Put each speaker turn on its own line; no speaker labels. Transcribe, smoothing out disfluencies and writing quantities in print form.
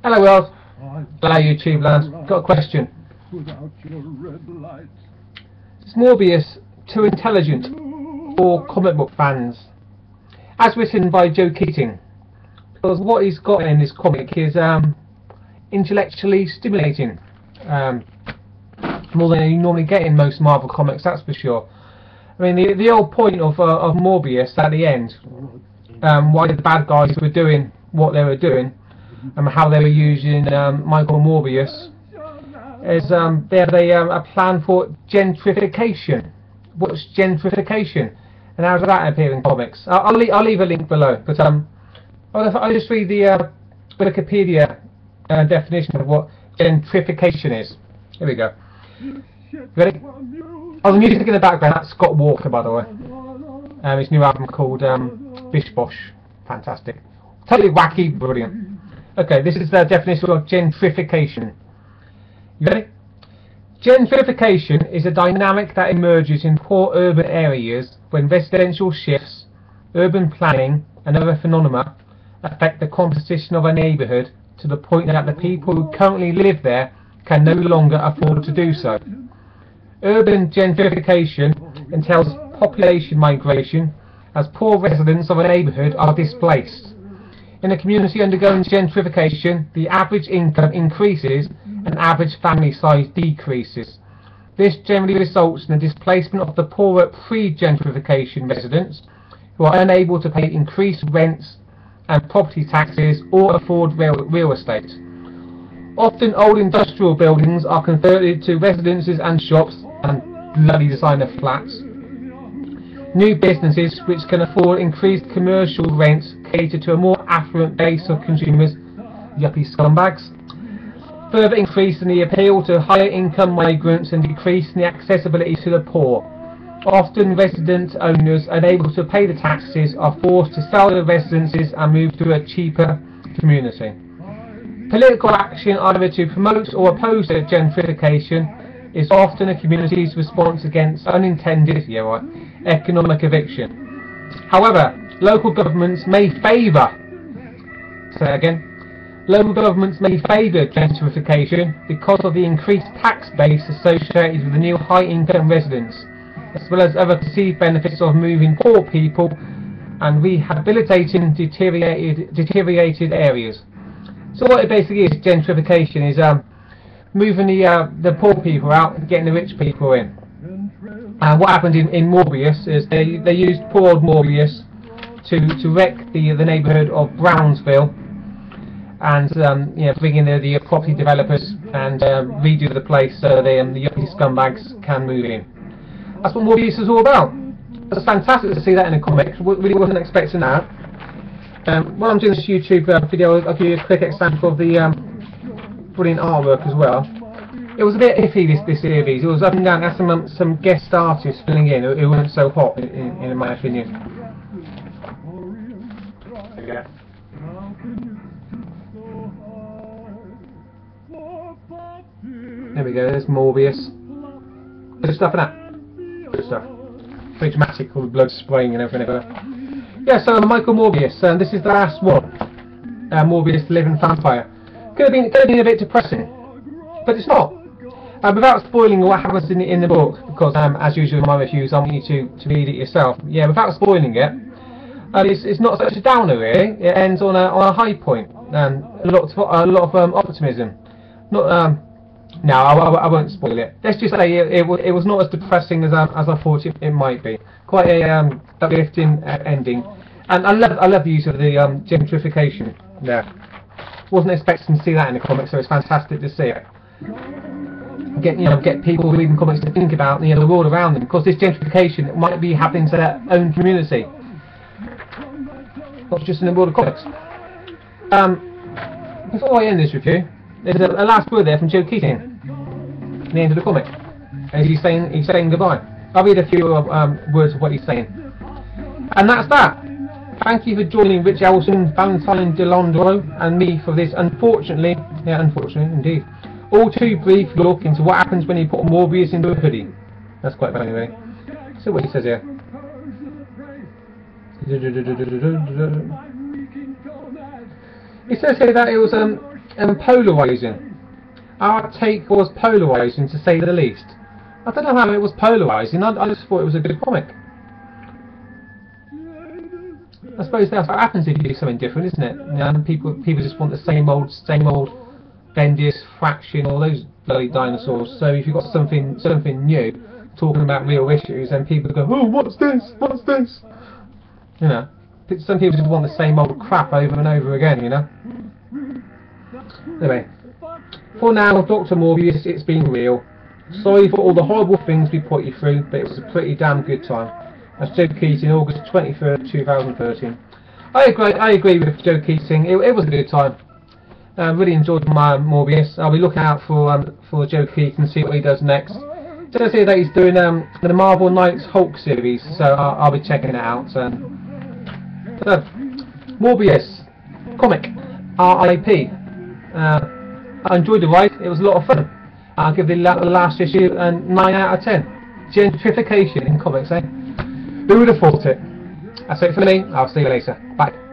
Hello world, hello YouTube land. Got a question. Is Morbius too intelligent for comic book fans? As written by Joe Keating. Because what he's got in this comic is intellectually stimulating. More than you normally get in most Marvel comics, that's for sure. I mean, the whole point of Morbius at the end, why the bad guys were doing what they were doing, and how they were using Michael Morbius, is they have a plan for gentrification. What's gentrification, and how does that appear in comics? I'll leave a link below, but I'll just read the Wikipedia definition of what gentrification is. Here we go. Ready? Oh, the music in the background, that's Scott Walker, by the way. His new album called Bish Bosh. Fantastic. Totally wacky, brilliant. Okay, this is the definition of gentrification. You ready? Gentrification is a dynamic that emerges in poor urban areas when residential shifts, urban planning, and other phenomena affect the composition of a neighbourhood to the point that the people who currently live there can no longer afford to do so. Urban gentrification entails population migration as poor residents of a neighbourhood are displaced. In a community undergoing gentrification, the average income increases and average family size decreases. This generally results in the displacement of the poorer pre-gentrification residents who are unable to pay increased rents and property taxes or afford real estate. Often old industrial buildings are converted to residences and shops and bloody designer flats. New businesses which can afford increased commercial rents cater to a more affluent base of consumers, yuppie scumbags, further increasing the appeal to higher income migrants and decreasing the accessibility to the poor. Often resident owners unable to pay the taxes are forced to sell their residences and move to a cheaper community. Political action either to promote or oppose gentrification is often a community's response against unintended economic eviction. However, local governments may favour gentrification because of the increased tax base associated with the new high-income residents, as well as other perceived benefits of moving poor people and rehabilitating deteriorated areas. So what it basically is, gentrification is moving the poor people out and getting the rich people in. And what happened in Morbius is they used poor old Morbius to wreck the neighbourhood of Brownsville and bring in the property developers and redo the place so the yuppie scumbags can move in. That's what Morbius is all about. It's fantastic to see that in a comic. Really wasn't expecting that. While I'm doing this YouTube video, I'll give you a quick example of the brilliant artwork as well. It was a bit iffy, this series. It was up and down. Had some guest artists filling in who weren't so hot, in my opinion. There we go. There's Morbius. Good stuff in that. Good stuff. Pretty dramatic, all the blood spraying and everything. Yeah, so Michael Morbius, this is the last one. Morbius, the living vampire. Could have been a bit depressing, but it's not. Without spoiling what happens in the book, because as usual in my reviews, I want you to read it yourself. Yeah, without spoiling it, it's not such a downer really. It ends on a high point. A lot of optimism. Not no, I won't spoil it. Let's just say it was not as depressing as I thought it might be. Quite a uplifting ending, and I love the use of the gentrification there. Wasn't expecting to see that in the comics, so it's fantastic to see it. Get people reading comics to think about the world around them, because this gentrification might be happening to their own community, not just in the world of comics. Before I end this review, there's a last word there from Joe Keating at the end of the comic, and he's saying goodbye. I'll read a few words of what he's saying, and that's that. Thank you for joining Rich Elson, Valentine DeLondro, and me for this unfortunately indeed, all too brief look into what happens when you put Morbius into a hoodie. That's quite funny, really. So what he says here. It says here that it was and polarising. Our take was polarising, to say the least. I don't know how it was polarising. I just thought it was a good comic. I suppose that's what happens if you do something different, isn't it? You know, people just want the same old Bendis, Fraction, all those bloody dinosaurs. So if you've got something new, talking about real issues, then people go, oh, what's this? What's this? You know, some people just want the same old crap over and over again, you know. Anyway, for now, Dr. Morbius, it's been real. Sorry for all the horrible things we put you through, but it was a pretty damn good time. That's Joe Keating, August 23rd, 2013. I agree with Joe Keating. It was a good time. Really enjoyed my Morbius. I'll be looking out for Joe Keating to see what he does next. It says here that he's doing the Marvel Knights Hulk series, so I'll be checking it out. So Morbius comic, RIP. I enjoyed the ride. It was a lot of fun. I'll give the last issue a 9 out of 10. Gentrification in comics, eh? Who would have thought it? That's it for me. I'll see you later. Bye.